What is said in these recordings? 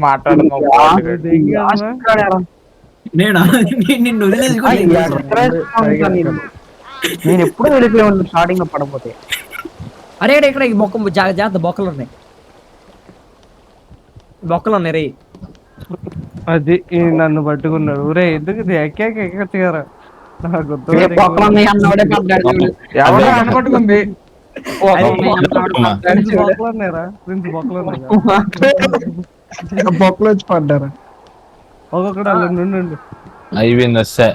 మాట్లాడము నేనా నిన్ను వదిలేసి కూడా నేను ఎప్పుడు వెళ్ళిపోయాను స్టార్టింగ్ లో పడపోతే. అరే ఇక్కడ ఈ బొక్క జాగ్రత్త, బొక్కలు ఉన్నాయి, బొక్కలు ఉన్నాయి రే. అది నన్ను పట్టుకున్నాడు. ఊరే ఎందుకు ఇది ఎక్కాక ఎక్కచ్చు కదా, నాకు ఎవరు అనుకుంటుంది బొక్కలు వచ్చి పడ్డారా ఒక్కొక్కడు అలా నుండి అయిపోయింది వస్తే.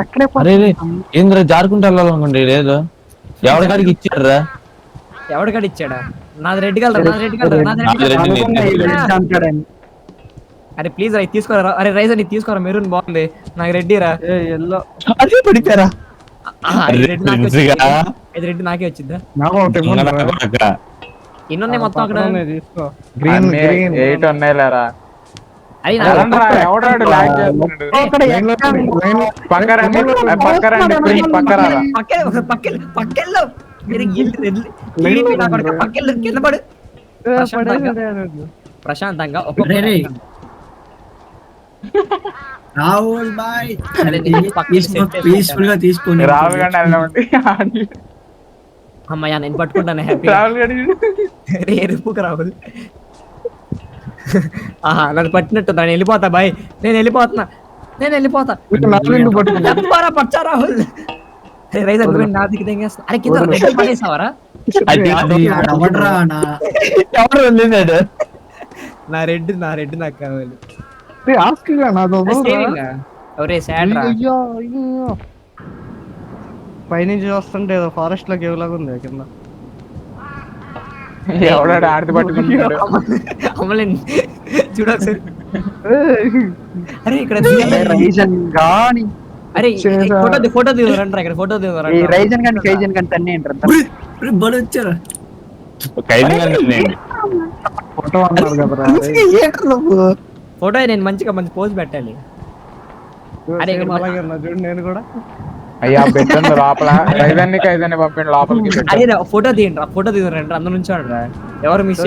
అక్కడే ఏంద్రా జారుకుంటూ వెళ్ళాలనుకోండి లేదు, ఎవరికాడికి ఇచ్చారా? ఎవడికాడు ఇచ్చాడా? నాది రెడ్ కలర్, నాది రెడ్ కలర్, నాది రెడ్ కలర్. అరే ప్లీజ్ రా తీసుకోరా, అరే రైజ్ అని తీసుకోరా, మెరూన్ బాగుంది, నాకు రెడ్ రా. ఎల్లో అదే పడిపోయారా? ఇది రెడ్ నాకే వచ్చిందా? ఎన్ని ఉన్నాయి మొత్తం అక్కడ? తీసుకో. గ్రీన్ 8 ఉన్నాయి లేరా. అరే ఎవడాడు లాగ్ చేస్తున్నాడు? పక్కల్లో కింద పడు. ప్రశాంతంగా రాహుల్ బాయ్ పీస్ఫుల్ గా తీసుకోండి. రాహుల్ గాంధీ అమ్మయ్యా నేను పట్టుకుంటాను హ్యాపీ. ఎరుపుకు రాహుల్ నన్ను పట్టినట్టు నేను వెళ్ళిపోతా బాయ్, నేను వెళ్ళిపోతా పచ్చా రాహుల్. రైజ్ నా దిక్కు తెంగేస్తా. అరే కింద రెడ్ పడేసావరా? నా రెడ్ నాకు కావాలి. పైనుంచి చూస్తుంటే ఏదో ఫారెస్ట్ లోకి ఎవలాగా ఉంది కింద. ఎవడాడు ఆడితే పట్టుకుంటున్నాడు? చూడొకసారి. అరే ఇక్కడ అరే ఫోటో దిగురంటారా, ఇక్కడ ఫోటో వచ్చారా ఫోటో నేను మంచి పోజ్ పెట్టాలి. అరే అలాగే చూడు నేను కూడా. అయ్యా పెట్టండి లోపల, ఐదాన్ని పంపండి లోపలికి. అదే ఫోటో తీయండి, ఫోటో దిగురంటారా, అందరి నుంచి ఎవరు మిస్